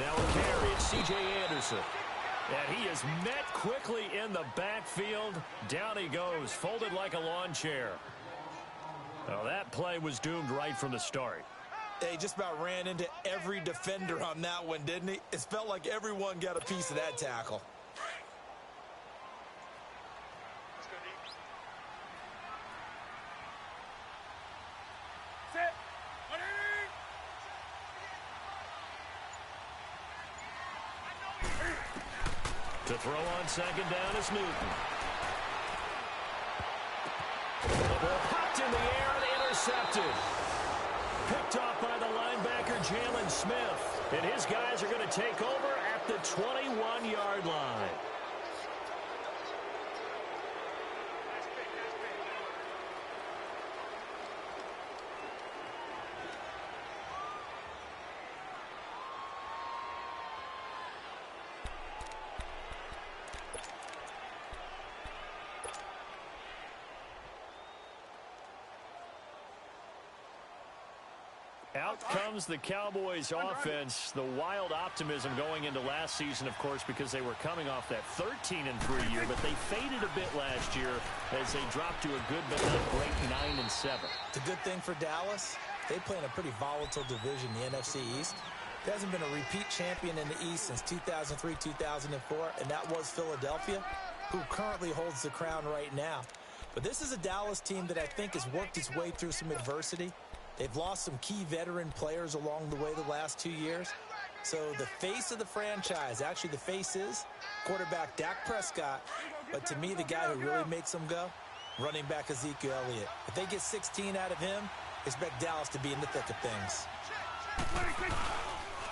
Now a carry, it's C.J. Anderson. And he is met quickly in the backfield. Down he goes, folded like a lawn chair. Well, that play was doomed right from the start. He just about ran into every defender on that one, didn't he? It felt like everyone got a piece of that tackle. To throw on second down is Newton. The ball popped in the air and intercepted. Picked off by the linebacker, Jalen Smith. And his guys are going to take over at the 21-yard line. Out comes the Cowboys offense. The wild optimism going into last season, of course, because they were coming off that 13-3 year, but they faded a bit last year as they dropped to a good but not great 9-7. The good thing for Dallas, they play in a pretty volatile division, the NFC East. There hasn't been a repeat champion in the East since 2003, 2004, and that was Philadelphia, who currently holds the crown right now. But this is a Dallas team that I think has worked its way through some adversity. They've lost some key veteran players along the way the last 2 years. So the face of the franchise, actually the face is quarterback Dak Prescott. But to me, the guy who really makes them go, running back Ezekiel Elliott. If they get 16 out of him, expect Dallas to be in the thick of things.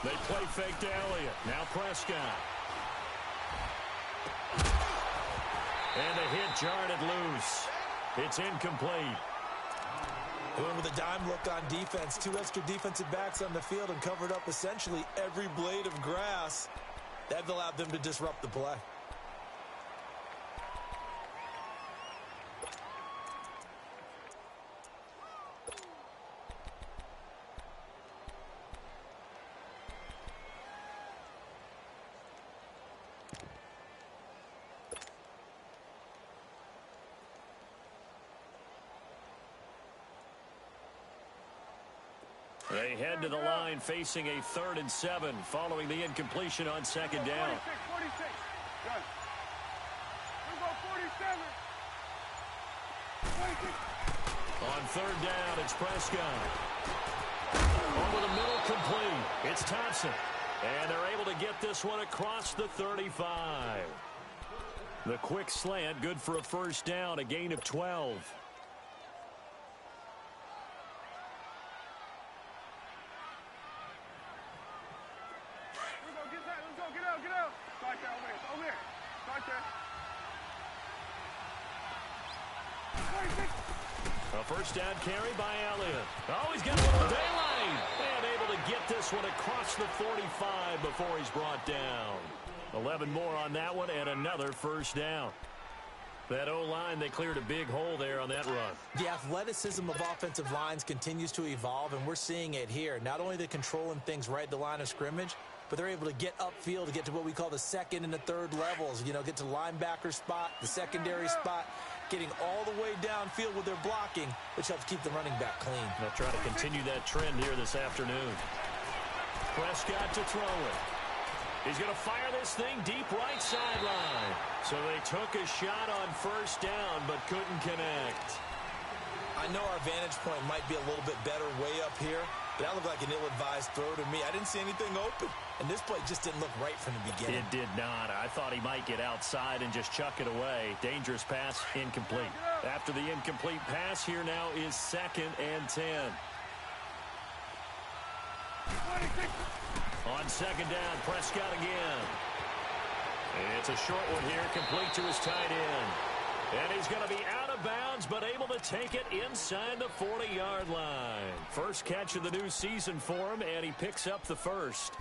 They play fake to Elliott. Now Prescott. And the hit jarred it loose. It's incomplete. Going with a dime look on defense. 2 extra defensive backs on the field and covered up essentially every blade of grass. That allowed them to disrupt the play. They head to the line facing a 3rd and 7 following the incompletion on second down. 46. Good. We go 47. 46. On 3rd down, it's Prescott. Over the middle, complete. It's Thompson. And they're able to get this one across the 35. The quick slant, good for a 1st down, a gain of 12. A 1st down carry by Elliott. Oh, he's got a little daylight. And able to get this one across the 45 before he's brought down. 11 more on that one and another 1st down. That O-line, they cleared a big hole there on that run. The athleticism of offensive lines continues to evolve, and we're seeing it here. Not only are they controlling things right at the line of scrimmage, but they're able to get upfield to get to what we call the 2nd and the 3rd levels. You know, get to the linebacker spot, the secondary spot, getting all the way downfield with their blocking, which helps keep the running back clean. They'll try to continue that trend here this afternoon. Prescott to throw it. He's going to fire this thing deep right sideline. So they took a shot on 1st down, but couldn't connect. I know our vantage point might be a little bit better way up here, but that looked like an ill-advised throw to me. I didn't see anything open, and this play just didn't look right from the beginning. It did not. I thought he might get outside and just chuck it away. Dangerous pass, incomplete. After the incomplete pass, here now is 2nd and 10. 26. On 2nd down, Prescott again. It's a short one here, complete to his tight end. And he's going to be out of bounds, but able to take it inside the 40-yard line. First catch of the new season for him, and he picks up the 1st.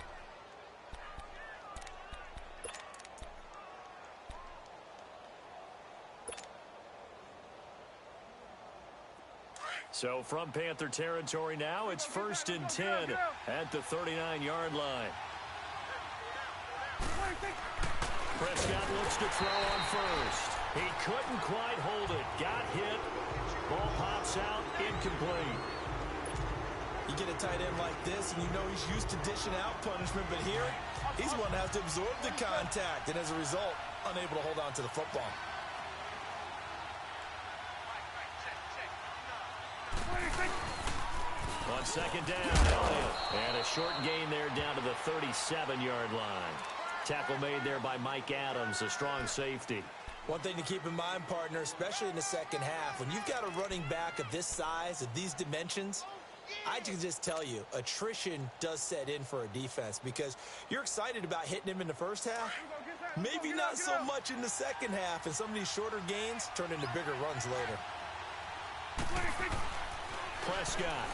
So from Panther territory now, it's 1st and 10 at the 39-yard line. Prescott looks to throw on first. He couldn't quite hold it. Got hit. Ball pops out. Incomplete. You get a tight end like this, and you know he's used to dishing out punishment, but here, he's the one that has to absorb the contact, and as a result, unable to hold on to the football. On second down, Elliott. And a short gain there down to the 37-yard line. Tackle made there by Mike Adams, a strong safety. One thing to keep in mind, partner, especially in the second half, when you've got a running back of this size, of these dimensions, I can just tell you, attrition does set in for a defense because you're excited about hitting him in the first half. Maybe not so much in the second half, and some of these shorter gains turn into bigger runs later. Prescott.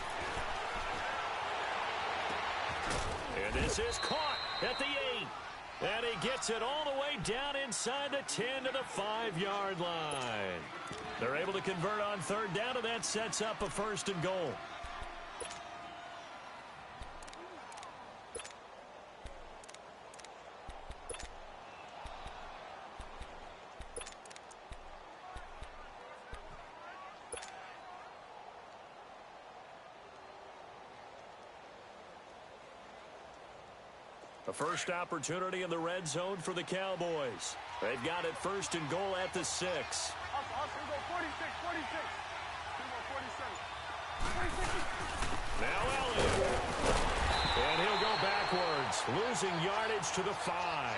And this is caught at the 8. And he gets it all the way down inside the 10 to the 5-yard line. They're able to convert on third down, and that sets up a first and goal. A first opportunity in the red zone for the Cowboys. They've got it first and goal at the 6. Now Elliott. And he'll go backwards, losing yardage to the 5.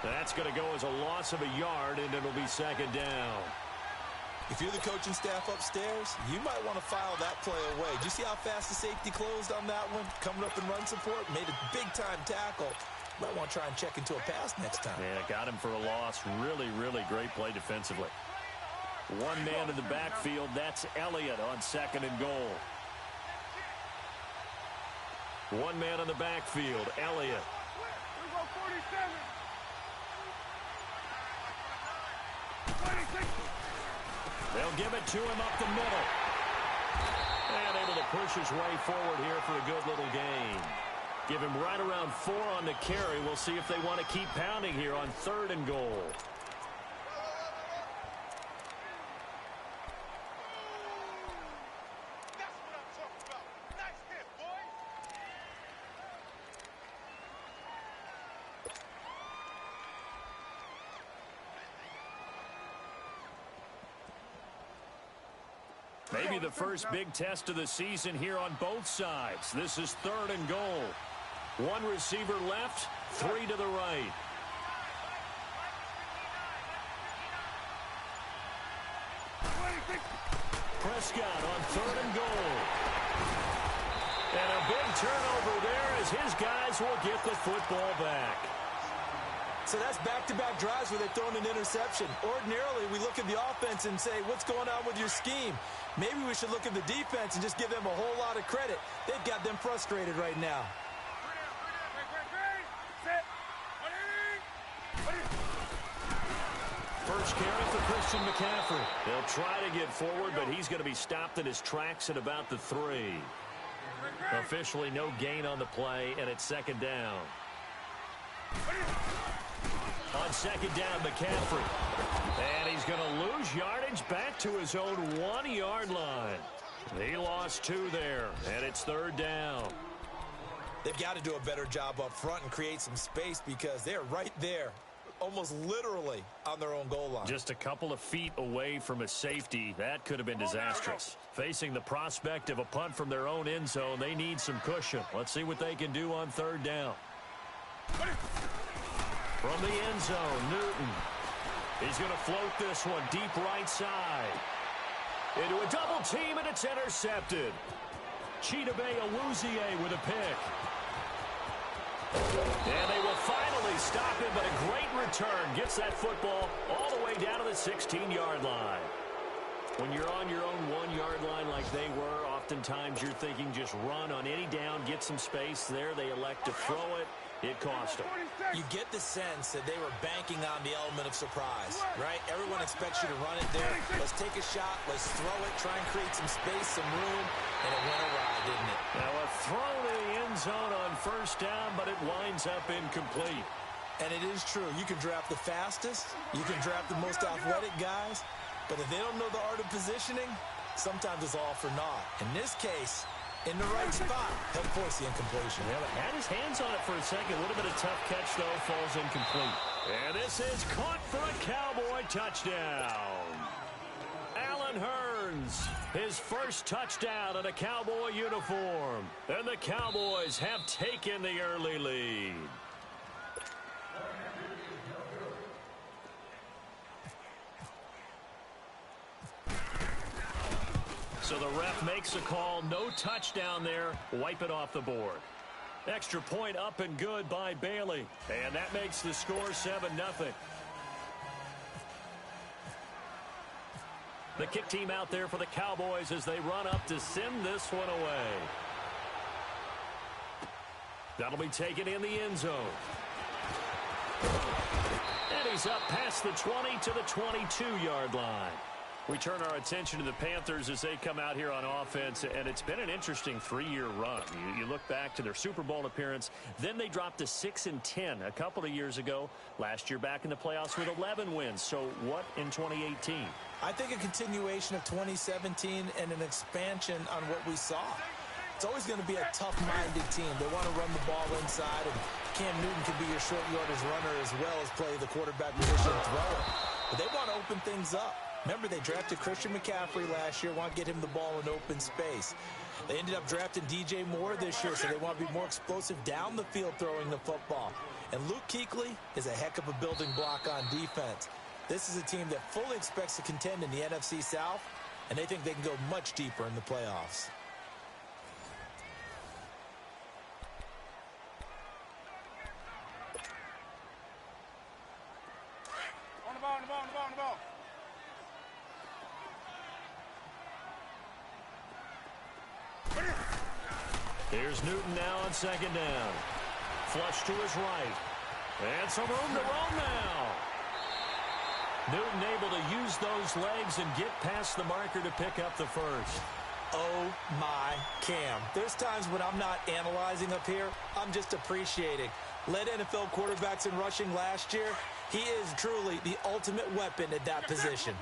That's going to go as a loss of a yard, and it'll be second down. If you're the coaching staff upstairs, you might want to file that play away. Did you see how fast the safety closed on that one? Coming up in run support, made a big-time tackle. Might want to try and check into a pass next time. Yeah, got him for a loss. Really, really great play defensively. One man in the backfield. That's Elliott on second and goal. One man on the backfield, Elliott. They'll give it to him up the middle. And able to push his way forward here for a good little gain. Give him right around 4 on the carry. We'll see if they want to keep pounding here on third and goal. Maybe the first big test of the season here on both sides. This is third and goal. One receiver left, 3 to the right. Prescott on third and goal. And a big turnover there as his guys will get the football back. So that's back-to-back drives where they've thrown an interception. Ordinarily, we look at the offense and say, what's going on with your scheme? Maybe we should look at the defense and just give them a whole lot of credit. They've got them frustrated right now. First carry for Christian McCaffrey. They'll try to get forward, but he's going to be stopped in his tracks at about the 3. Officially no gain on the play, and it's second down. On second down, McCaffrey. And he's going to lose yardage back to his own 1-yard line. He lost 2 there, and it's third down. They've got to do a better job up front and create some space because they're right there, almost literally on their own goal line. Just a couple of feet away from a safety. That could have been disastrous. Facing the prospect of a punt from their own end zone, they need some cushion. Let's see what they can do on third down. From the end zone, Newton. He's going to float this one deep right side. Into a double team, and it's intercepted. Chidobe Awuzie with a pick. And they will finally stop him, but a great return. Gets that football all the way down to the 16-yard line. When you're on your own 1-yard line like they were, oftentimes you're thinking just run on any down, get some space. There they elect to throw it. It cost them. You get the sense that they were banking on the element of surprise, right? Everyone expects you to run it there. Let's take a shot. Let's throw it. Try and create some space, some room. And it went awry, didn't it? Now a throw to the end zone on first down, but it winds up incomplete. And it is true. You can draft the fastest. You can draft the most athletic guys. But if they don't know the art of positioning, sometimes it's all for naught. In this case, in the right spot, he'll force the incompletion. Yeah, but had his hands on it for a second. Would have been a tough catch, though. Falls incomplete. And this is caught for a Cowboy touchdown. Allen Hurns, his first touchdown in a Cowboy uniform. And the Cowboys have taken the early lead. So the ref makes a call. No touchdown there. Wipe it off the board. Extra point up and good by Bailey. And that makes the score 7-0. The kick team out there for the Cowboys as they run up to send this one away. That'll be taken in the end zone. And he's up past the 20 to the 22-yard line. We turn our attention to the Panthers as they come out here on offense, and it's been an interesting 3-year run. You look back to their Super Bowl appearance, then they dropped to 6-10 a couple of years ago. Last year back in the playoffs with 11 wins. So what in 2018? I think a continuation of 2017 and an expansion on what we saw. It's always going to be a tough-minded team. They want to run the ball inside, and Cam Newton can be your short yardage runner as well as play the quarterback position and throw it. But they want to open things up. Remember, they drafted Christian McCaffrey last year, want to get him the ball in open space. They ended up drafting DJ Moore this year, so they want to be more explosive down the field throwing the football. And Luke Kuechly is a heck of a building block on defense. This is a team that fully expects to contend in the NFC South, and they think they can go much deeper in the playoffs. On the ball, on the ball, on the ball, on the ball. Here's Newton now on second down. Flush to his right. And some room to roam now. Newton able to use those legs and get past the marker to pick up the first. Oh, my Cam. There's times when I'm not analyzing up here. I'm just appreciating. Led NFL quarterbacks in rushing last year. He is truly the ultimate weapon at that position.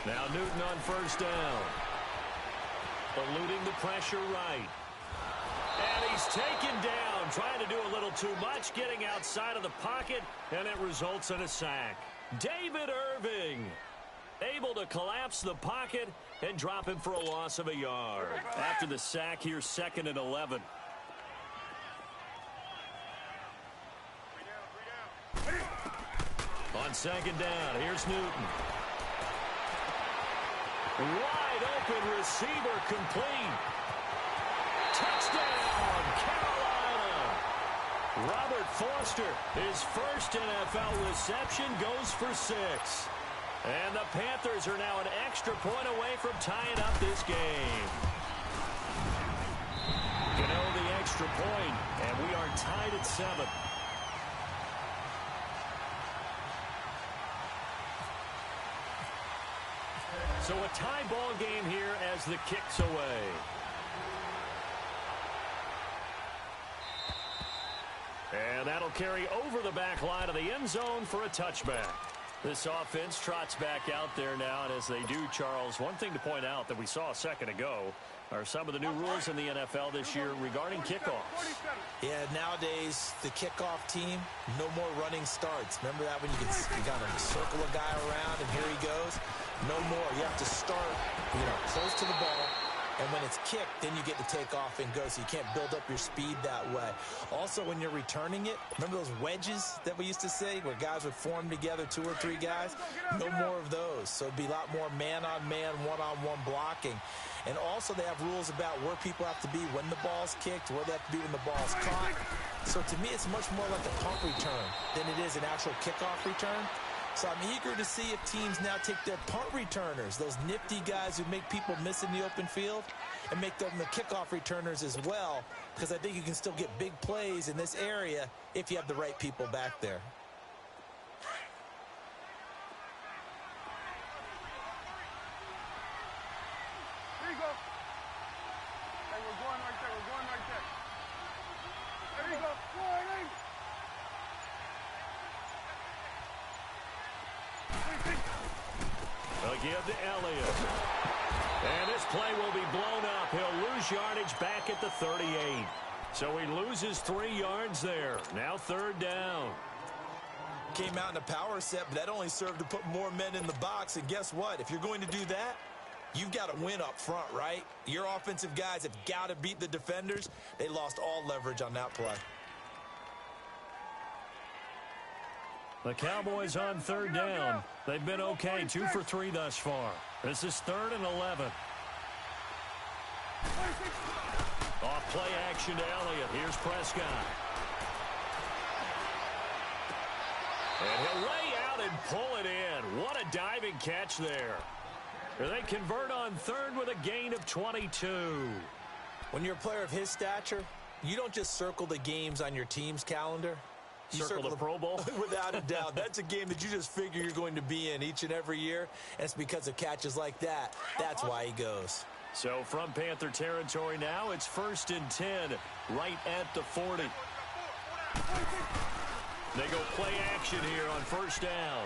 Now Newton on first down. Eluding the pressure right. And he's taken down, trying to do a little too much, getting outside of the pocket, and it results in a sack. David Irving able to collapse the pocket and drop him for a loss of a yard. After the sack, here's 2nd and 11. On second down, here's Newton. Wide open receiver complete. Touchdown, Carolina. Robert Foster, his first NFL reception, goes for 6. And the Panthers are now an extra point away from tying up this game. The extra point, and we are tied at 7. So a tie ball game here as the kick's away. And that'll carry over the back line of the end zone for a touchback. This offense trots back out there now, and as they do, Charles, one thing to point out that we saw a second ago are some of the new rules in the NFL this year regarding kickoffs. Yeah, nowadays, the kickoff team, no more running starts. Remember that when you kind of circle a guy around and here he goes? No more. You have to start, close to the ball. And when it's kicked, then you get to take off and go, so you can't build up your speed that way. Also, when you're returning it, remember those wedges that we used to say where guys would form together, 2 or 3 guys? No more of those. So it'd be a lot more man-on-man, one-on-one blocking. And also they have rules about where people have to be when the ball's kicked, where they have to be when the ball's caught. So to me, it's much more like a punt return than it is an actual kickoff return. So I'm eager to see if teams now take their punt returners, those nifty guys who make people miss in the open field, and make them the kickoff returners as well, because I think you can still get big plays in this area if you have the right people back there. Here you go. Hey, we're going right there. A give to Elliott. And this play will be blown up. He'll lose yardage back at the 38. So he loses 3 yards there. Now 3rd down. Came out in a power set, but that only served to put more men in the box. And guess what? If you're going to do that, you've got to win up front, right? Your offensive guys have got to beat the defenders. They lost all leverage on that play. The Cowboys on 3rd down. They've been okay, 2 for 3 thus far. This is 3rd and 11. Off play action to Elliott. Here's Prescott. And he'll lay out and pull it in. What a diving catch there. They convert on 3rd with a gain of 22. When you're a player of his stature, you don't just circle the games on your team's calendar. You circle the Pro Bowl? Without a doubt. That's a game that you just figure you're going to be in each and every year. And it's because of catches like that. That's why he goes. So from Panther territory now, it's 1st and 10, right at the 40. They go play action here on 1st down.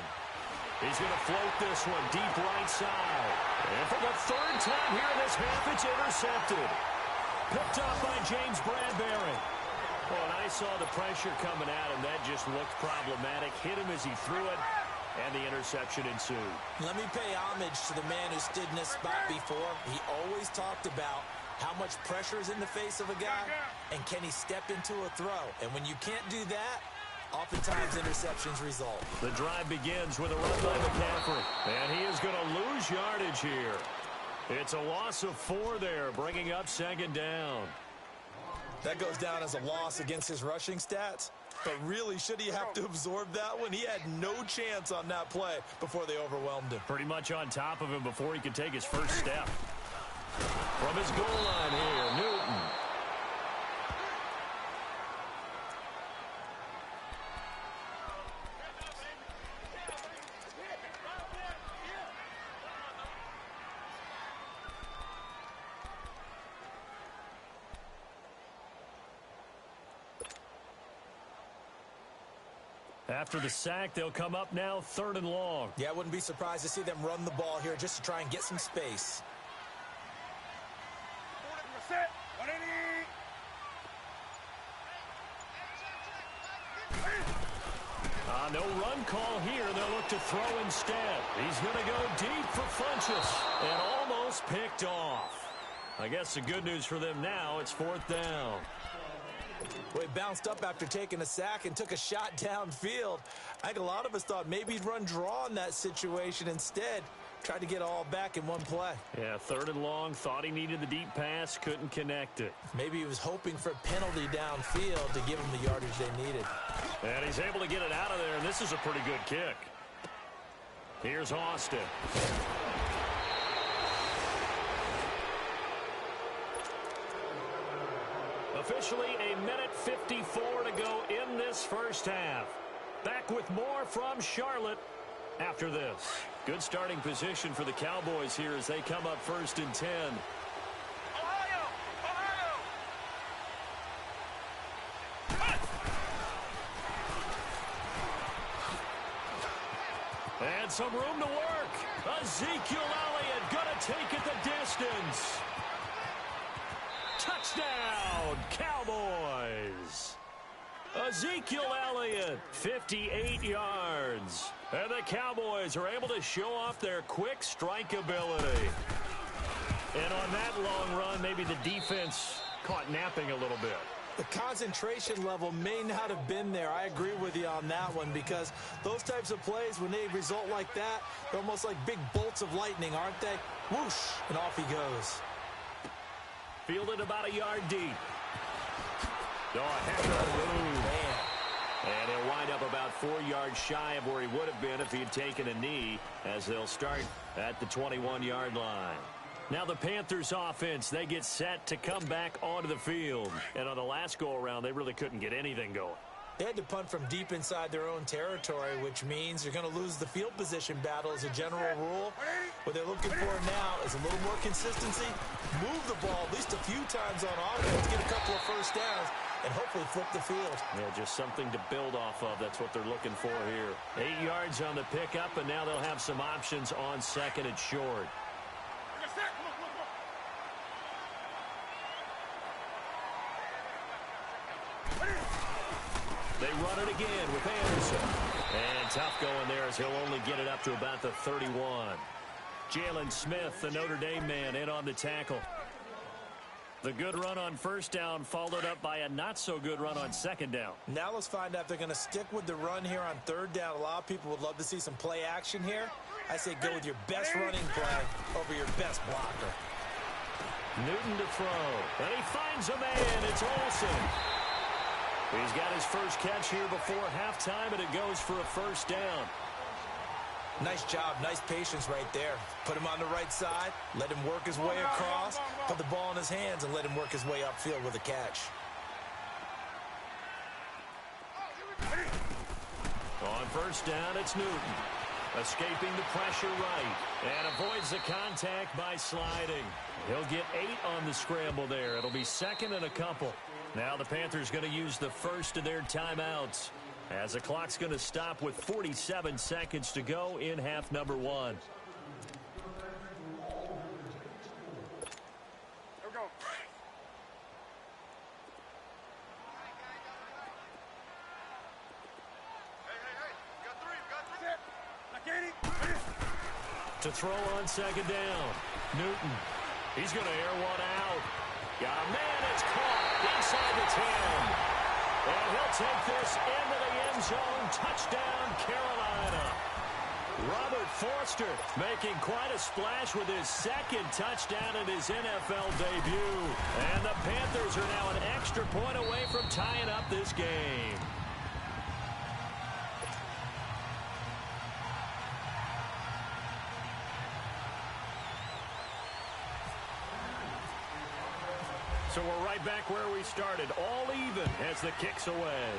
He's going to float this one deep right side. And for the 3rd time here in this half, it's intercepted. Picked up by James Bradbury. Well, and I saw the pressure coming at him. That just looked problematic. Hit him as he threw it, and the interception ensued. Let me pay homage to the man who stood in this spot before. He always talked about how much pressure is in the face of a guy, and can he step into a throw? And when you can't do that, oftentimes interceptions result. The drive begins with a run by McCaffrey, and he is going to lose yardage here. It's a loss of 4 there, bringing up 2nd down. That goes down as a loss against his rushing stats. But really, should he have to absorb that one? He had no chance on that play before they overwhelmed him. Pretty much on top of him before he could take his first step. From his goal line here, Newton. After the sack, they'll come up now 3rd and long. Yeah, I wouldn't be surprised to see them run the ball here just to try and get some space. No run call here. They'll look to throw instead. He's going to go deep for Funchess and almost picked off. I guess the good news for them now, it's 4th down. Well, he bounced up after taking a sack and took a shot downfield. I think a lot of us thought maybe he'd run draw in that situation. Instead, tried to get all back in one play. Yeah, 3rd and long. Thought he needed the deep pass. Couldn't connect it. Maybe he was hoping for a penalty downfield to give him the yardage they needed. And he's able to get it out of there, and this is a pretty good kick. Here's Austin. Officially a minute 54 to go in this first half. Back with more from Charlotte after this. Good starting position for the Cowboys here as they come up 1st and 10. And some room to work. Ezekiel Elliott going to take it the distance. Touchdown, Cowboys. Ezekiel Elliott, 58 yards. And the Cowboys are able to show off their quick strike ability. And on that long run, maybe the defense caught napping a little bit. The concentration level may not have been there. I agree with you on that one, because those types of plays, when they result like that, they're almost like big bolts of lightning, aren't they? Whoosh, and off he goes. Fielded about a yard deep. Oh, a heck of a move. And he'll wind up about 4 yards shy of where he would have been if he had taken a knee, as they'll start at the 21-yard line. Now the Panthers offense, they get set to come back onto the field. And on the last go-around, they really couldn't get anything going. They had to punt from deep inside their own territory, which means you're going to lose the field position battle as a general rule. What they're looking for now is a little more consistency, move the ball at least a few times on offense, get a couple of first downs, and hopefully flip the field. Yeah, just something to build off of. That's what they're looking for here. 8 yards on the pickup, and now they'll have some options on second and short. They run it again with Anderson. And tough going there as he'll only get it up to about the 31. Jalen Smith, the Notre Dame man, in on the tackle. The good run on first down followed up by a not-so-good run on second down. Now let's find out if they're going to stick with the run here on third down. A lot of people would love to see some play action here. I say go with your best running play over your best blocker. Newton to throw. And he finds a man. It's Olsen. He's got his first catch here before halftime, and it goes for a first down. Nice job, nice patience right there. Put him on the right side, let him work his way across, put the ball in his hands, and let him work his way upfield with a catch. On first down, it's Newton. Escaping the pressure right, and avoids the contact by sliding. He'll get 8 on the scramble there. It'll be second and a couple. Now the Panthers going to use the first of their timeouts, as the clock's going to stop with 47 seconds to go in half number 1. Here we go. Hey. We got 3. To throw on second down. Newton. He's going to air one out. Got a man. It's caught inside the 10. And he'll take this into the end zone. Touchdown, Carolina. Robert Forster making quite a splash with his second touchdown in his NFL debut. And the Panthers are now an extra point away from tying up this game. So we're right back where we started, all even as the kick's away.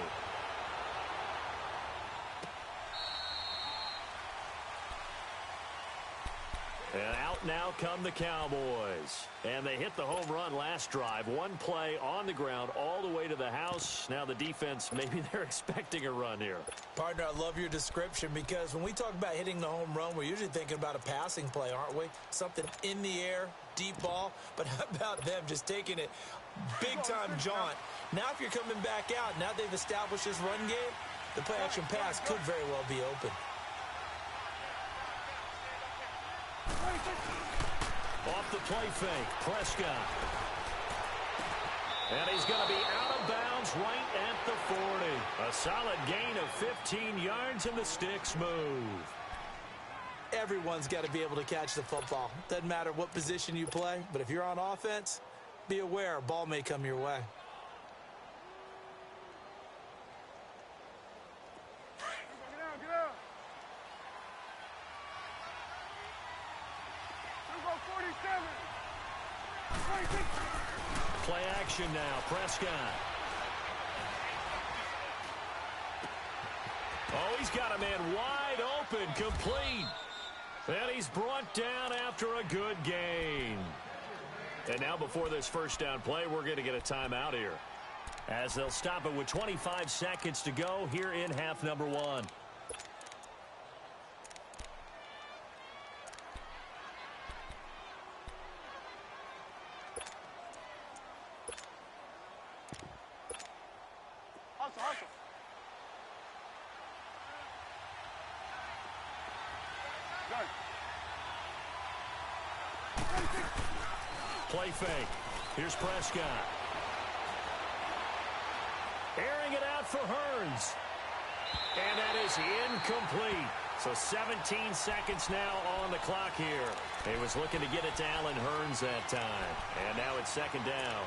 And out now come the Cowboys. And they hit the home run last drive. One play on the ground all the way to the house. Now the defense, maybe they're expecting a run here. Partner, I love your description because when we talk about hitting the home run, we're usually thinking about a passing play, aren't we? Something in the air, deep ball. But how about them just taking it big-time jaunt? Now if you're coming back out, now they've established this run game, the play-action pass could very well be open. Off the play fake, Prescott. And he's going to be out of bounds right at the 40. A solid gain of 15 yards, and the sticks move. Everyone's got to be able to catch the football. Doesn't matter what position you play, but if you're on offense, be aware a ball may come your way. Get out. Play action now, Prescott. Oh, he's got a man wide open, complete. And he's brought down after a good gain. And now before this first down play, we're going to get a timeout here, as they'll stop it with 25 seconds to go here in half number 1. Hustle. Good. Play fake. Here's Prescott. Airing it out for Hearns. And that is incomplete. So 17 seconds now on the clock here. He was looking to get it to Allen Hearns that time. And now it's second down.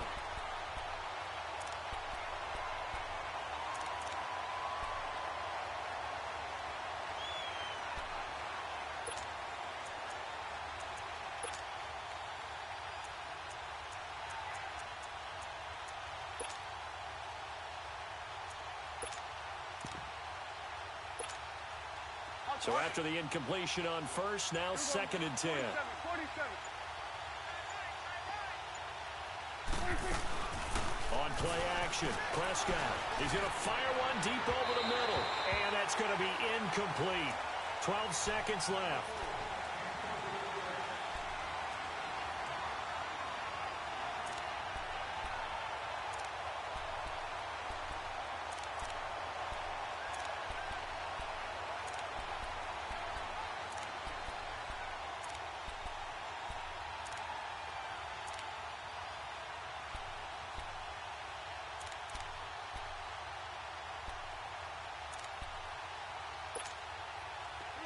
So after the incompletion on first, now 2nd and 10. 47. On play action, Prescott. He's going to fire one deep over the middle. And that's going to be incomplete. 12 seconds left.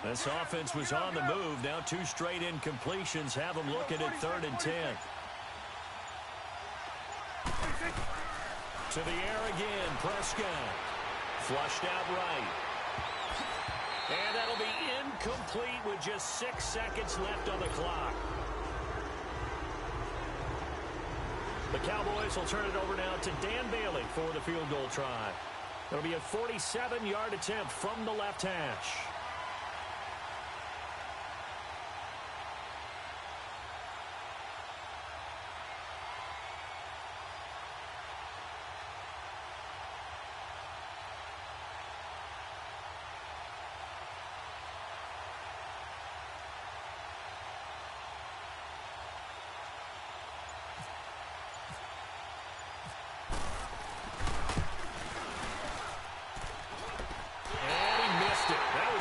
This offense was on the move. Now 2 straight incompletions have them looking at 3rd and 10. To the air again, Prescott. Flushed out right. And that'll be incomplete with just 6 seconds left on the clock. The Cowboys will turn it over now to Dan Bailey for the field goal try. It'll be a 47-yard attempt from the left hash.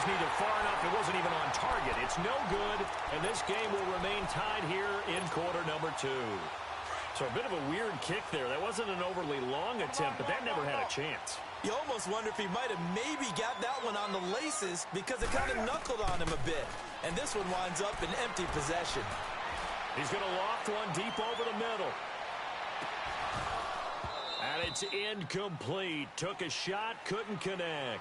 Neither far enough. It wasn't even on target. It's no good, and this game will remain tied here in quarter number 2. So a bit of a weird kick there. That wasn't an overly long attempt, but that never had a chance. You almost wonder if he might have maybe got that one on the laces because it kind of knuckled on him a bit. And this one winds up in empty possession. He's going to loft one deep over the middle. And it's incomplete. Took a shot, couldn't connect.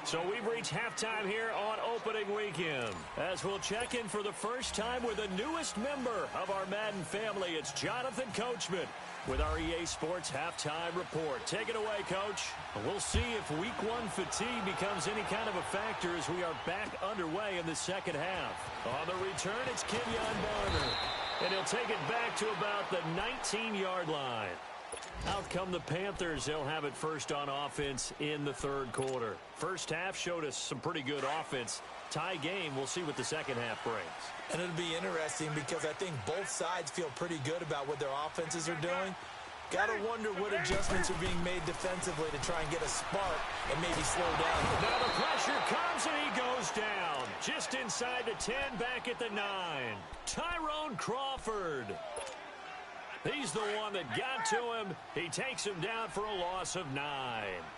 So we've reached halftime here on opening weekend. As we'll check in for the first time with the newest member of our Madden family, it's Jonathan Coachman with our EA Sports Halftime Report. Take it away, Coach. We'll see if Week 1 fatigue becomes any kind of a factor as we are back underway in the second half. On the return, it's Kenyon Barner. And he'll take it back to about the 19-yard line. Out come the Panthers. They'll have it first on offense in the 3rd quarter. First half showed us some pretty good offense. Tie game. We'll see what the second half brings. And it'll be interesting because I think both sides feel pretty good about what their offenses are doing. Got to wonder what adjustments are being made defensively to try and get a spark and maybe slow down. Now the pressure comes and he goes down. Just inside the 10, back at the 9. Tyrone Crawford. He's the one that got to him. He takes him down for a loss of 9.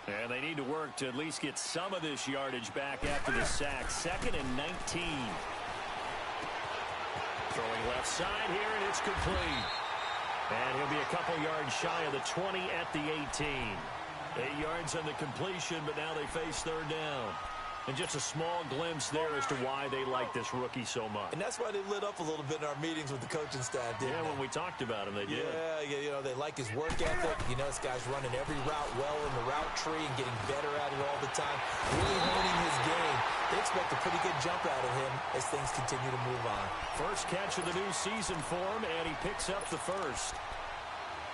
And they need to work to at least get some of this yardage back after the sack. 2nd and 19. Throwing left side here, and it's complete. And he'll be a couple yards shy of the 20 at the 18. 8 yards on the completion, but now they face 3rd down. And just a small glimpse there as to why they like this rookie so much. And that's why they lit up a little bit in our meetings with the coaching staff, didn't they? When we talked about him, they did. Yeah, you know, they like his work ethic. You know, this guy's running every route well in the route tree and getting better at it all the time. Really honing his game. They expect a pretty good jump out of him as things continue to move on. First catch of the new season for him, and he picks up the first.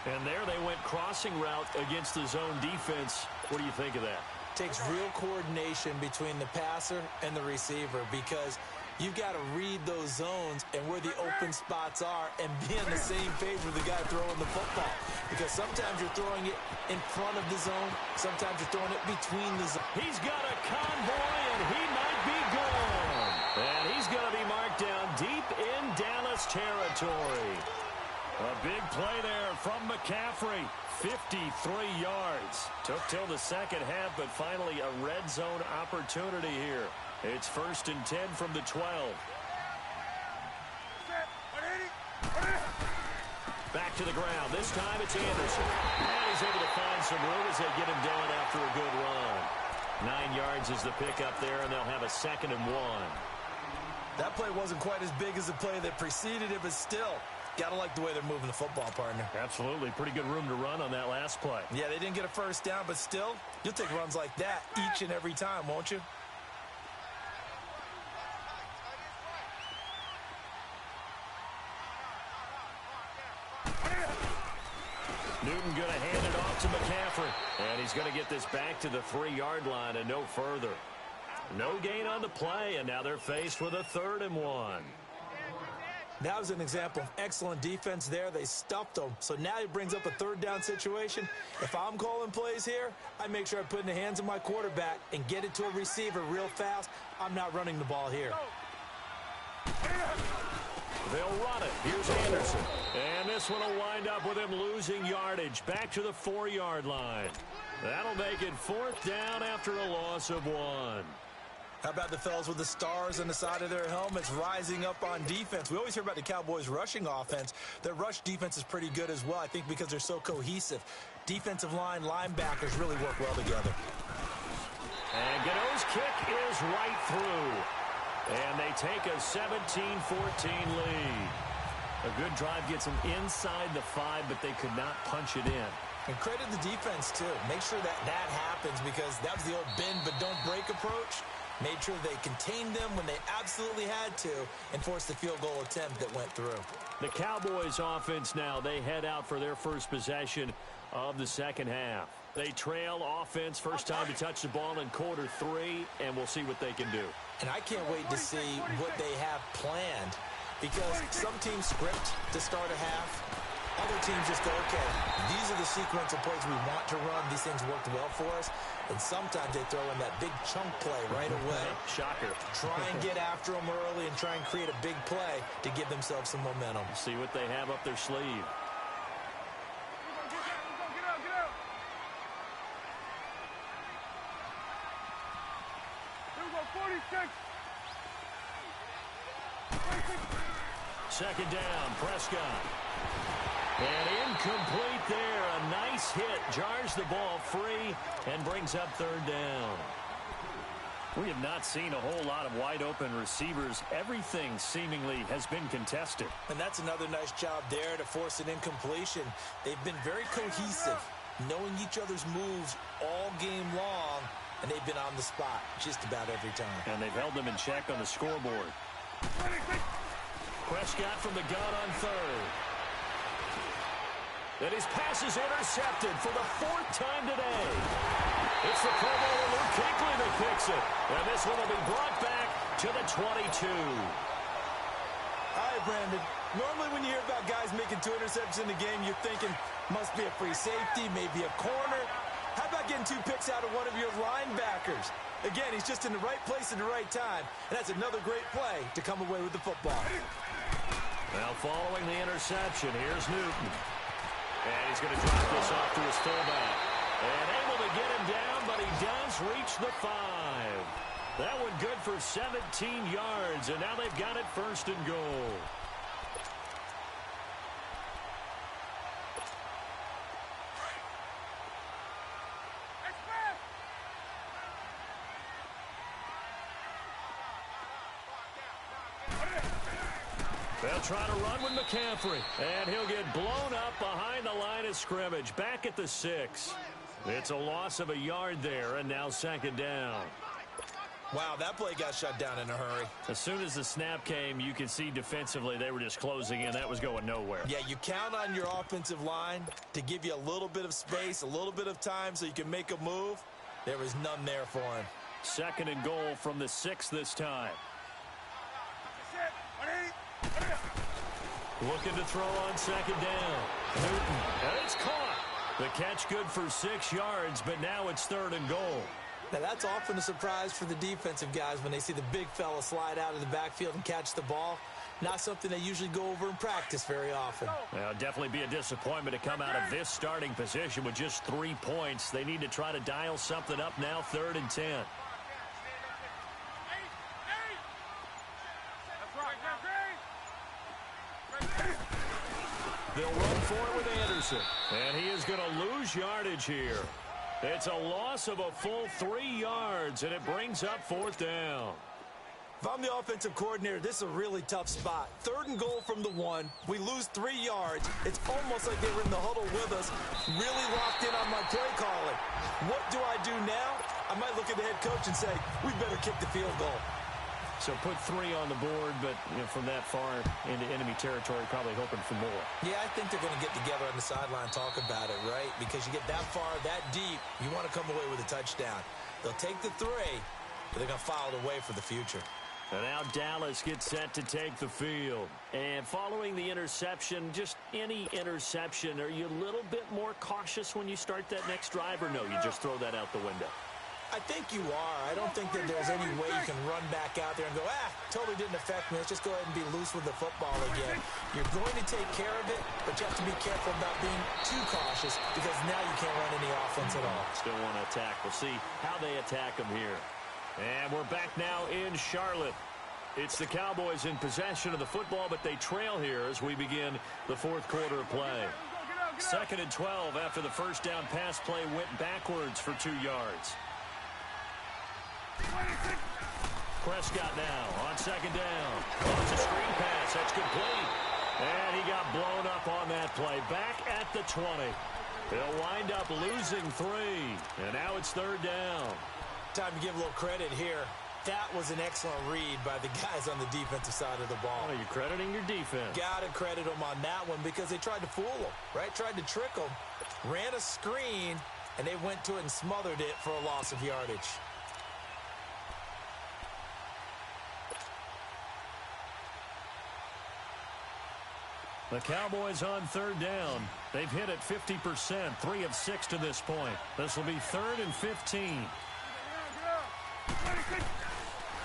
And there they went crossing route against the zone defense. What do you think of that? Takes real coordination between the passer and the receiver because you've got to read those zones and where the open spots are and be on the same page with the guy throwing the football. Because sometimes you're throwing it in front of the zone, sometimes you're throwing it between the zone. He's got a convoy, and he might be gone. And he's going to be marked down deep in Dallas territory. A big play there from McCaffrey. 53 yards. Took till the second half, but finally a red zone opportunity here. It's 1st and 10 from the 12. Back to the ground. This time it's Anderson. And he's able to find some room as they get him down after a good run. 9 yards is the pickup there, and they'll have a 2nd and 1. That play wasn't quite as big as the play that preceded it, but still, gotta like the way they're moving the football, partner. Absolutely. Pretty good room to run on that last play. Yeah, they didn't get a first down, but still, you'll take runs like that each and every time, won't you? Newton going to hand it off to McCaffrey. And he's going to get this back to the 3-yard line and no further. No gain on the play, and now they're faced with a 3rd and 1. That was an example of excellent defense there. They stuffed them. So now he brings up a 3rd down situation. If I'm calling plays here, I make sure I put it in the hands of my quarterback and get it to a receiver real fast. I'm not running the ball here. They'll run it. Here's Anderson. And this one will wind up with him losing yardage. Back to the 4-yard line. That'll make it 4th down after a loss of 1. How about the fellas with the stars on the side of their helmets rising up on defense? We always hear about the Cowboys' rushing offense. Their rush defense is pretty good as well, I think, because they're so cohesive. Defensive line, linebackers really work well together. And Gano's kick is right through. And they take a 17-14 lead. A good drive gets them inside the 5, but they could not punch it in. And credit the defense, too. Make sure that happens, because that was the old bend but don't break approach. Made sure they contained them when they absolutely had to and forced the field goal attempt that went through. The Cowboys offense now, they head out for their first possession of the second half. They trail offense, first time to touch the ball in quarter 3, and we'll see what they can do. And I can't wait to see what they have planned, because some teams script to start a half. Other teams just go, okay, these are the sequence of plays we want to run. These things worked well for us. And sometimes they throw in that big chunk play right away. Shocker. Try and get after them early and try and create a big play to give themselves some momentum. See what they have up their sleeve. Get out. Here we go, 46. Second down, Prescott. And incomplete there. A nice hit. Jars the ball free and brings up 3rd down. We have not seen a whole lot of wide-open receivers. Everything seemingly has been contested. And that's another nice job there to force an incompletion. They've been very cohesive, knowing each other's moves all game long, and they've been on the spot just about every time. And they've held them in check on the scoreboard. Prescott from the gun on 3rd. And his pass is intercepted for the 4th time today. It's the Pro Bowler Luke Kuechly that picks it. And this one will be brought back to the 22. All right, Brandon. Normally when you hear about guys making 2 interceptions in the game, you're thinking must be a free safety, maybe a corner. How about getting 2 picks out of one of your linebackers? Again, he's just in the right place at the right time. And that's another great play to come away with the football. Now following the interception, here's Newton. And he's going to drop this off to his fullback. And able to get him down, but he does reach the 5. That one good for 17 yards, and now they've got it 1st and goal. They'll try to run with McCaffrey, and he'll get blown up behind the line of scrimmage, back at the 6. It's a loss of a yard there, and now 2nd down. Wow, that play got shut down in a hurry. As soon as the snap came, you could see defensively they were just closing in. That was going nowhere. Yeah, you count on your offensive line to give you a little bit of space, a little bit of time so you can make a move. There was none there for him. 2nd and goal from the 6 this time. Looking to throw on 2nd down. Newton, and it's caught. The catch good for 6 yards, but now it's 3rd and goal. Now, that's often a surprise for the defensive guys when they see the big fella slide out of the backfield and catch the ball. Not something they usually go over in practice very often. Well, it'll definitely be a disappointment to come out of this starting position with just 3 points. They need to try to dial something up now, 3rd and 10. They'll run for it with Anderson. And he is going to lose yardage here. It's a loss of a full 3 yards, and it brings up 4th down. If I'm the offensive coordinator, this is a really tough spot. 3rd and goal from the 1. We lose 3 yards. It's almost like they were in the huddle with us, really locked in on my play calling. What do I do now? I might look at the head coach and say, we better kick the field goal. So put 3 on the board, but from that far into enemy territory, probably hoping for more. Yeah, I think they're going to get together on the sideline, talk about it, right? Because you get that far, that deep, you want to come away with a touchdown. They'll take the 3, but they're going to file it away for the future. And now Dallas gets set to take the field. And following the interception, just any interception, are you a little bit more cautious when you start that next drive, or no, you just throw that out the window? I think you are. I don't think that there's any way you can run back out there and go, totally didn't affect me. Let's just go ahead and be loose with the football again. You're going to take care of it, but you have to be careful about being too cautious because now you can't run any offense at all. Still want to attack. We'll see how they attack them here. And we're back now in Charlotte. It's the Cowboys in possession of the football, but they trail here as we begin the fourth quarter of play. 2nd and 12 after the first down pass play went backwards for 2 yards. Prescott now on 2nd down. It's a screen pass. That's complete. And he got blown up on that play. Back at the 20. They'll wind up losing 3. And now it's 3rd down. Time to give a little credit here. That was an excellent read by the guys on the defensive side of the ball. Oh, you're crediting your defense. Got to credit them on that one because they tried to fool them, right? Tried to trick them. Ran a screen, and they went to it and smothered it for a loss of yardage. The Cowboys on 3rd down. They've hit it 50%, 3 of 6 to this point. This will be 3rd and 15.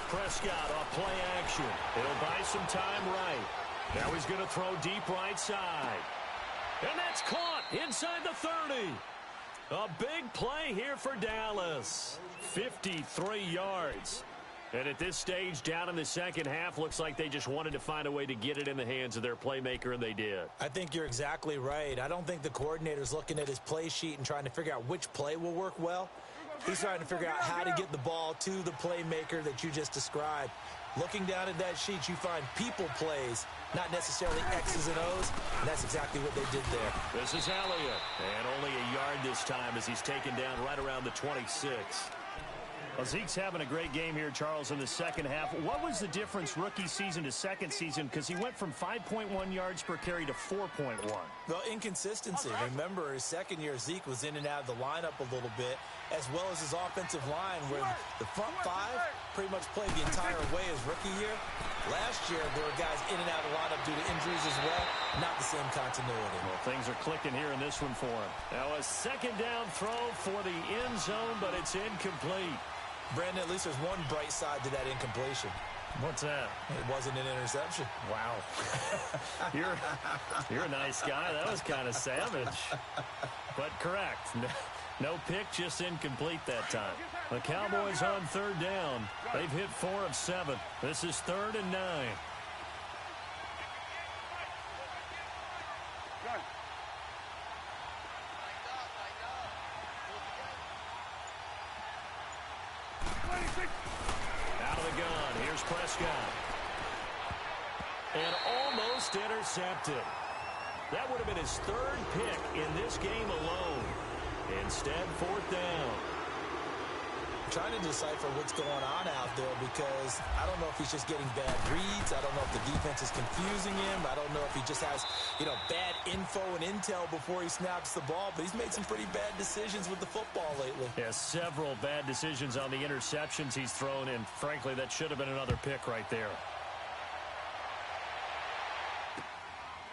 Prescott off play action. It'll buy some time right. Now he's going to throw deep right side. And that's caught inside the 30. A big play here for Dallas. 53 yards. And at this stage, down in the second half, looks like they just wanted to find a way to get it in the hands of their playmaker, and they did. I think you're exactly right. I don't think the coordinator's looking at his play sheet and trying to figure out which play will work well. He's trying to figure out how to get the ball to the playmaker that you just described. Looking down at that sheet, you find people plays, not necessarily X's and O's, and that's exactly what they did there. This is Elliott, and only a yard this time as he's taken down right around the 26. Well, Zeke's having a great game here, Charles, in the second half. What was the difference rookie season to second season? Because he went from 5.1 yards per carry to 4.1. Well, inconsistency. Remember, his second year, Zeke was in and out of the lineup a little bit, as well as his offensive line, where the front 5 pretty much played the entire way his rookie year. Last year, there were guys in and out of the lineup due to injuries as well. Not the same continuity. Well, things are clicking here in this one for him. Now a second down throw for the end zone, but it's incomplete. Brandon, at least there's one bright side to that incompletion. What's that? It wasn't an interception. Wow. You're a nice guy. That was kind of savage. But correct. No pick, just incomplete that time. The Cowboys on 3rd down. They've hit 4 of 7. This is 3rd and 9. Out of the gun. Here's Prescott. And almost intercepted. That would have been his 3rd pick in this game alone. Instead, 4th down. I'm trying to decipher what's going on out there because I don't know if he's just getting bad reads. I don't know if the defense is confusing him. I don't know if he just has, bad info and intel before he snaps the ball. But he's made some pretty bad decisions with the football lately. Yeah, several bad decisions on the interceptions he's thrown, and frankly, that should have been another pick right there.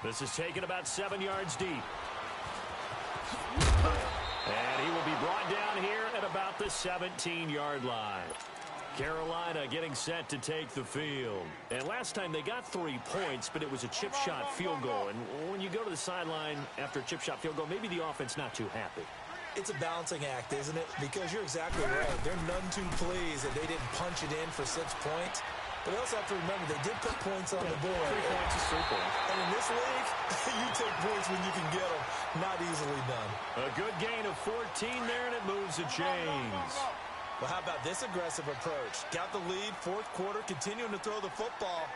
This is taken about 7 yards deep. And he will be brought down here at about the 17-yard line. Carolina getting set to take the field. And last time they got 3 points, but it was a chip shot field goal. And when you go to the sideline after a chip shot field goal, maybe the offense not too happy. It's a balancing act, isn't it? Because you're exactly right. They're none too pleased that they didn't punch it in for 6 points. But we also have to remember they did put points on the board. 3 points is 3 points. And in this league, you take points when you can get them. Not easily done. A good gain of 14 there, and it moves the chains. Well, how about this aggressive approach? Got the lead, 4th quarter, continuing to throw the football.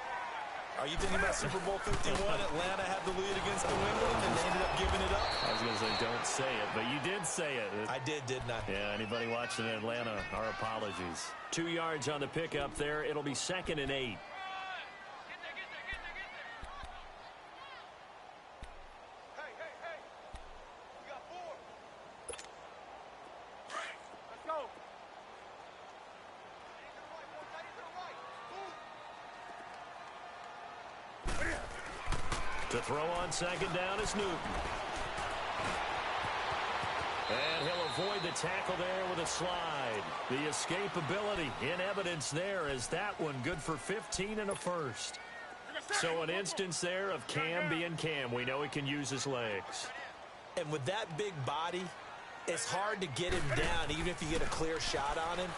Are you thinking about Super Bowl 51? Atlanta had the lead against New England, and they ended up giving it up? I was going to say, don't say it, but you did say it. I did, didn't I? Yeah, anybody watching in Atlanta, our apologies. 2 yards on the pickup there. It'll be 2nd and 8. To throw on 2nd down is Newton. And he'll avoid the tackle there with a slide. The escapability in evidence there as that one good for 15 and a first. So an instance there of Cam being Cam. We know he can use his legs. And with that big body, it's hard to get him down even if you get a clear shot on him.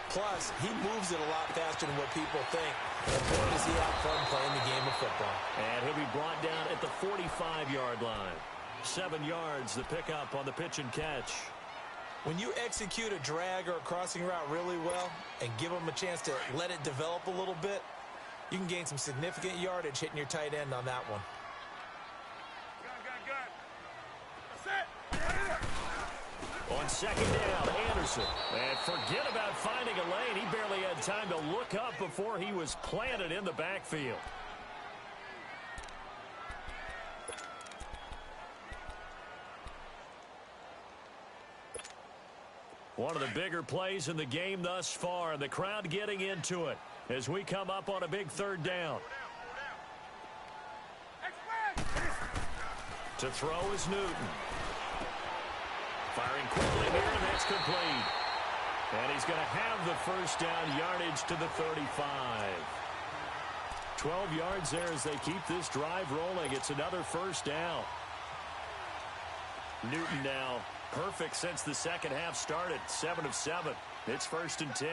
Plus, he moves it a lot faster than what people think. And boy, does he have fun playing the game of football. And he'll be brought down at the 45-yard line. 7 yards, the pickup on the pitch and catch. When you execute a drag or a crossing route really well and give them a chance to let it develop a little bit, you can gain some significant yardage hitting your tight end on that one. On 2nd down, Anderson. And forget about finding a lane. He barely had time to look up before he was planted in the backfield. One of the bigger plays in the game thus far, and the crowd getting into it as we come up on a big 3rd down. To throw is Newton. Firing quickly here, and that's complete. And he's going to have the first down yardage to the 35. 12 yards there as they keep this drive rolling. It's another first down. Newton now perfect since the second half started. 7 of 7. It's 1st and 10.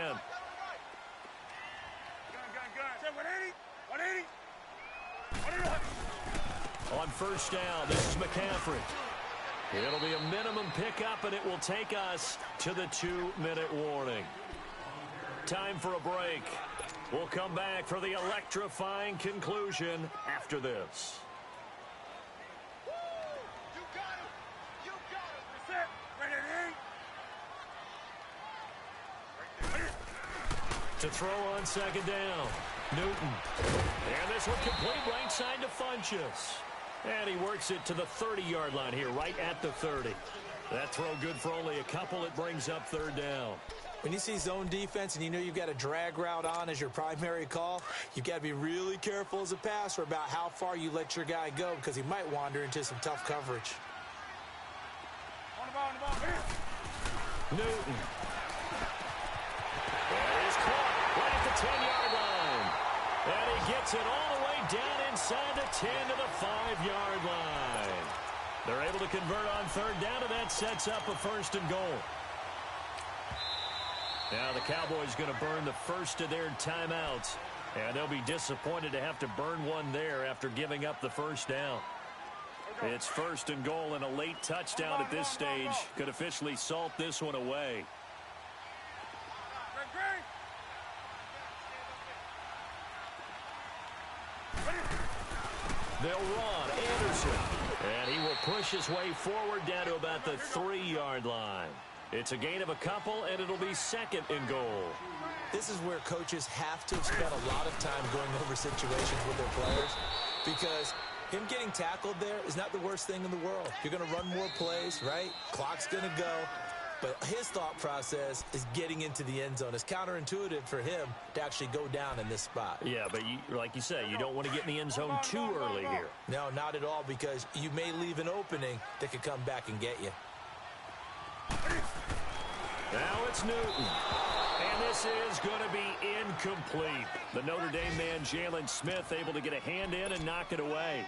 On first down, this is McCaffrey. It'll be a minimum pickup, and it will take us to the 2-minute warning. Time for a break. We'll come back for the electrifying conclusion after this. To throw on 2nd down, Newton. And this one complete right side to Funchess. And he works it to the 30-yard line here, right at the 30. That throw good for only a couple. It brings up 3rd down. When you see zone defense and you know you've got a drag route on as your primary call, you've got to be really careful as a passer about how far you let your guy go because he might wander into some tough coverage. On the ball, Newton. And he's caught right at the 10-yard line. And he gets it all the way down inside the 10 to the 5-yard line. They're able to convert on 3rd down, and that sets up a 1st and goal. Now the Cowboys going to burn the first of their timeouts, and they'll be disappointed to have to burn one there after giving up the first down. It's 1st and goal, and a late touchdown at this stage could officially salt this one away. They'll run Anderson, and he will push his way forward down to about the 3-yard line. It's a gain of a couple, and it'll be 2nd and goal. This is where coaches have to spend a lot of time going over situations with their players because him getting tackled there is not the worst thing in the world. You're going to run more plays, right? Clock's going to go. But his thought process is getting into the end zone. It's counterintuitive for him to actually go down in this spot. Yeah, but like you say, you don't want to get in the end zone too early here. No, not at all, because you may leave an opening that could come back and get you. Now it's Newton. And this is going to be incomplete. The Notre Dame man, Jalen Smith, able to get a hand in and knock it away.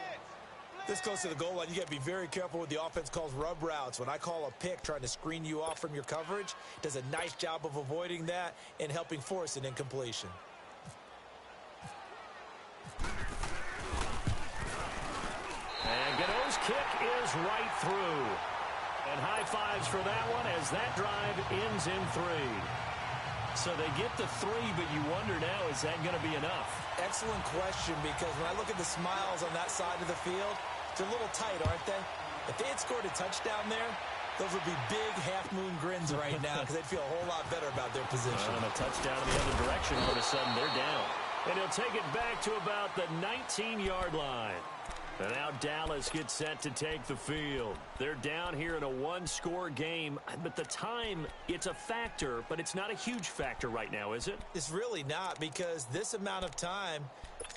This close to the goal line, you got to be very careful with the offense calls rub routes. When I call a pick trying to screen you off from your coverage, does a nice job of avoiding that and helping force an incompletion. And Gano's kick is right through. And high fives for that one as that drive ends in 3. So they get the 3, but you wonder now, is that going to be enough? Excellent question, because when I look at the smiles on that side of the field, they're a little tight, aren't they? If they had scored a touchdown there, those would be big half-moon grins right now because they'd feel a whole lot better about their position. And a touchdown in the other direction, all of a sudden they're down. And he'll take it back to about the 19-yard line. And now Dallas gets set to take the field. They're down here in a one-score game. But the time, it's a factor, but it's not a huge factor right now, is it? It's really not, because this amount of time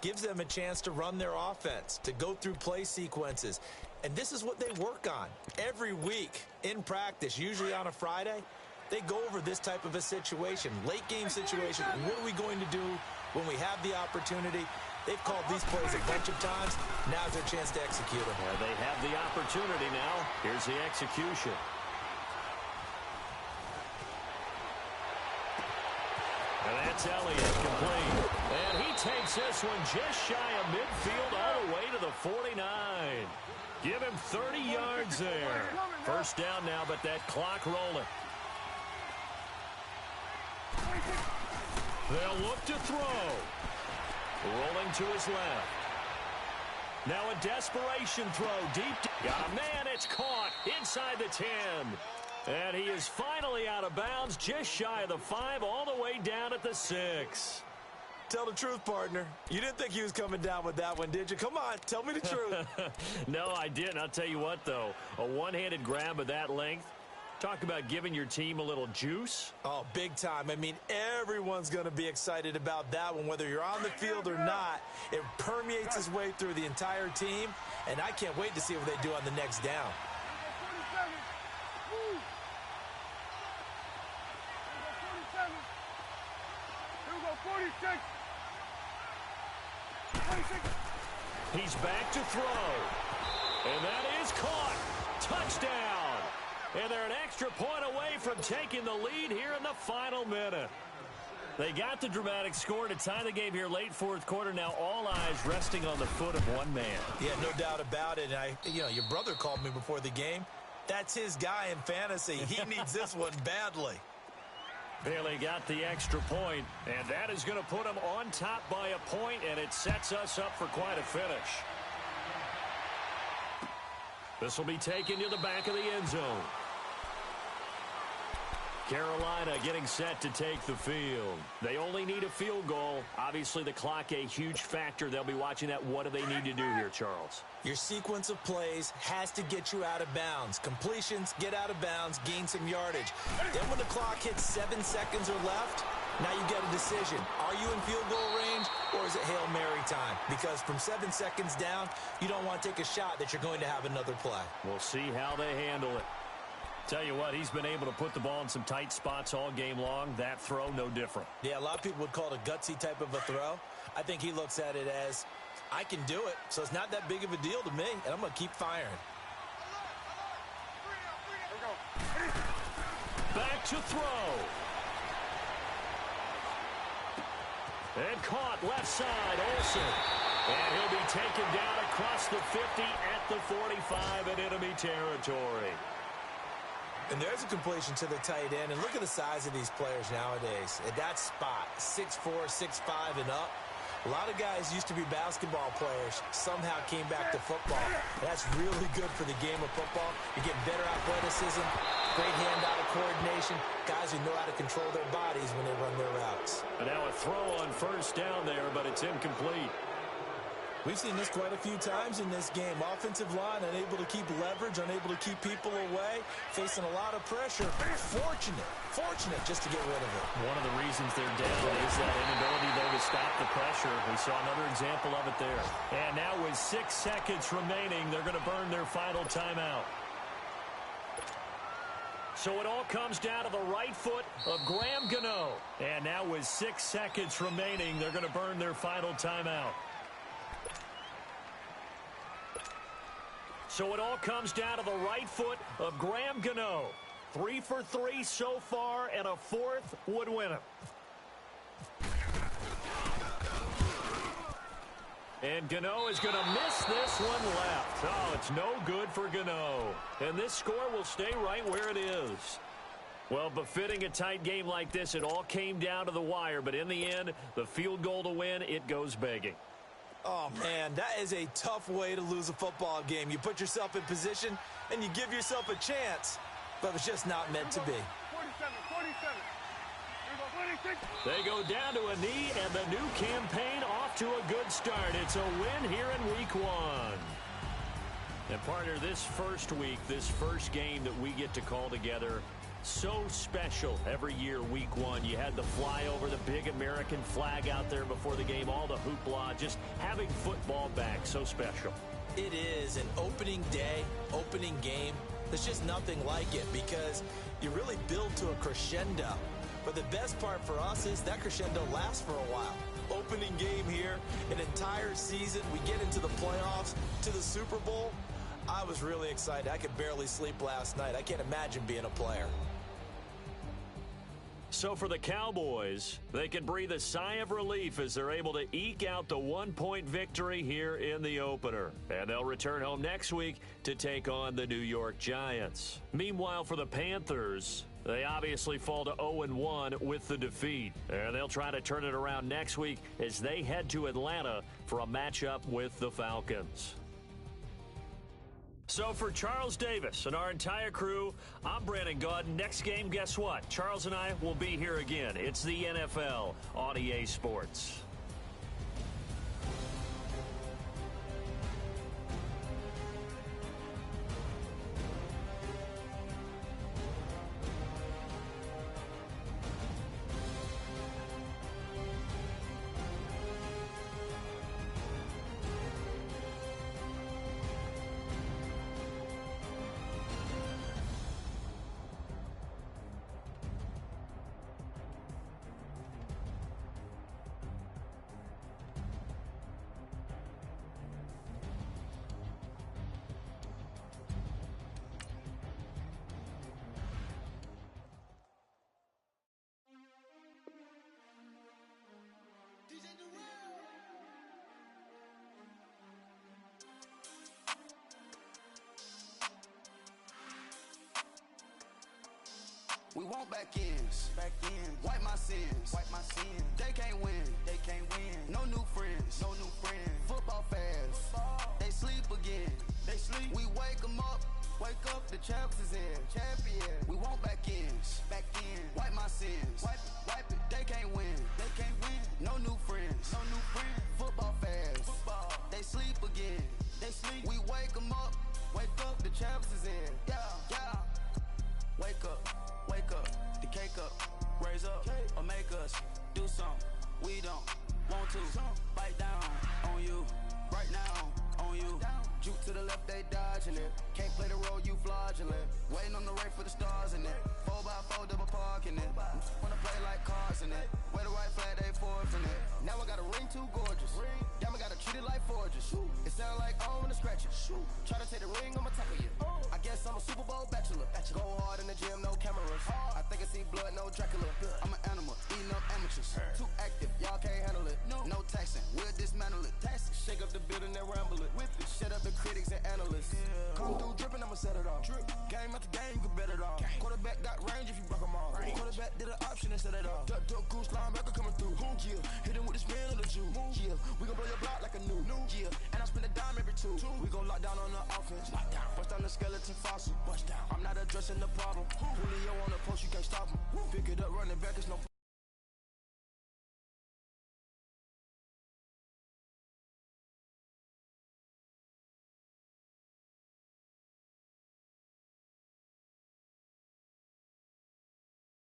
gives them a chance to run their offense, to go through play sequences. And this is what they work on every week in practice, usually on a Friday. They go over this type of a situation, late-game situation. What are we going to do when we have the opportunity? They've called these plays a bunch of times. Now's their chance to execute them. Yeah, they have the opportunity now. Here's the execution. And that's Elliott, complete. And he takes this one just shy of midfield all the way to the 49. Give him 30 yards there. First down now, but that clock rolling. They'll look to throw. Rolling to his left. Now a desperation throw deep. Got a man, it's caught inside the 10. And he is finally out of bounds, just shy of the 5, all the way down at the 6. Tell the truth, partner. You didn't think he was coming down with that one, did you? Come on, tell me the truth. No, I didn't. I'll tell you what, though. A one-handed grab of that length. Talk about giving your team a little juice. Oh, big time. I mean, everyone's going to be excited about that one, whether you're on the field or not. It permeates its way through the entire team, and I can't wait to see what they do on the next down. He's back to throw. And that is caught. Touchdown. And they're an extra point away from taking the lead here in the final minute. They got the dramatic score to tie the game here late fourth quarter. Now all eyes resting on the foot of one man. Yeah, no doubt about it. And your brother called me before the game. That's his guy in fantasy. He needs this one badly. Bailey got the extra point, and that is going to put him on top by a point, and it sets us up for quite a finish. This will be taken to the back of the end zone. Carolina getting set to take the field. They only need a field goal. Obviously, the clock a huge factor. They'll be watching that. What do they need to do here, Charles? Your sequence of plays has to get you out of bounds. Completions, get out of bounds, gain some yardage. Then when the clock hits 7 seconds or left, now you get a decision. Are you in field goal range, or is it Hail Mary time? Because from 7 seconds down, you don't want to take a shot that you're going to have another play. We'll see how they handle it. Tell you what, he's been able to put the ball in some tight spots all game long. That throw, no different. Yeah, a lot of people would call it a gutsy type of a throw. I think he looks at it as, I can do it, so it's not that big of a deal to me, and I'm going to keep firing. Back to throw. And caught left side, Olsen. And he'll be taken down across the 50 at the 45 in enemy territory. And there's a completion to the tight end. And look at the size of these players nowadays. At that spot, 6'4", 6'5", and up. A lot of guys used to be basketball players, somehow came back to football. And that's really good for the game of football. You're getting better athleticism, great hand-eye coordination, guys who know how to control their bodies when they run their routes. And now a throw on first down there, but it's incomplete. We've seen this quite a few times in this game. Offensive line unable to keep leverage, unable to keep people away, facing a lot of pressure. Fortunate just to get rid of it. One of the reasons they're down is that inability, though, to stop the pressure. We saw another example of it there. And now with 6 seconds remaining, they're going to burn their final timeout. So it all comes down to the right foot of Graham Gano. And now with 6 seconds remaining, they're going to burn their final timeout. So it all comes down to the right foot of Graham Gano. 3 for 3 so far, and a fourth would win it. And Gano is going to miss this one left. Oh, it's no good for Gano. And this score will stay right where it is. Well, befitting a tight game like this, it all came down to the wire, but in the end, the field goal to win, it goes begging. Oh, man, that is a tough way to lose a football game. You put yourself in position, and you give yourself a chance, but it's just not meant to be. 47, 47. They go down to a knee, and the new campaign off to a good start. It's a win here in Week 1. And, partner, this first week, this first game that we get to call together, so special every year, Week 1. You had the flyover, the big American flag out there before the game, all the hoopla, just having football back, so special. It is an opening day, opening game. There's just nothing like it because you really build to a crescendo. But the best part for us is that crescendo lasts for a while. Opening game here, an entire season. We get into the playoffs, to the Super Bowl. I was really excited. I could barely sleep last night. I can't imagine being a player. So for the Cowboys, they can breathe a sigh of relief as they're able to eke out the one-point victory here in the opener. And they'll return home next week to take on the New York Giants. Meanwhile, for the Panthers, they obviously fall to 0-1 with the defeat. And they'll try to turn it around next week as they head to Atlanta for a matchup with the Falcons. So for Charles Davis and our entire crew, I'm Brandon Gaudin. Next game, guess what? Charles and I will be here again. It's the NFL on EA Sports. We want back ends. Wipe my sins. They can't win. No new friends. Football fans. They sleep again. We wake them up. The champs is in. We want back ends. Wipe my sins. Wipe it. They can't win. No new friends. Football fans. They sleep again. We wake them up. The champs is in. Yeah. Wake up, the cake up, raise up, or make us do something we don't want to. Bite down on you, right now on you. Juke to the left, they dodging it. Can't play the role, you fraudulent. Waiting on the race for the stars in it. 4x4 double parking it. Wanna play like cars in it. Wear the white flag, they forfeit it. Now I got a ring too gorgeous. Damn, I gotta treat it like forges. It sound like I wanna scratch it. Try to take the ring, I'ma tackle you. I guess I'm a Super Bowl bachelor. Go hard in the gym, no cameras. I think I see blood, no Dracula. I'm an animal, eating up amateurs. Too active, y'all can't handle it. No taxing, we'll dismantle it. Shake up the building and ramble it. Shut up the critics and analysts. Come through dripping, I'ma set it off. Game after game, you can bet it off. Quarterback got range if you broke them off. Quarterback did an option and set it off. Duck goose linebacker coming through. Yeah, hit him with the spin of the Jew. Yeah, we gon' blow your block like a new. Yeah, and I spend a dime every two. We gon' lock down on the offense. Bust down the skeleton fossil. I'm not addressing the problem. Julio on the post, you can't stop him. Pick it up, running back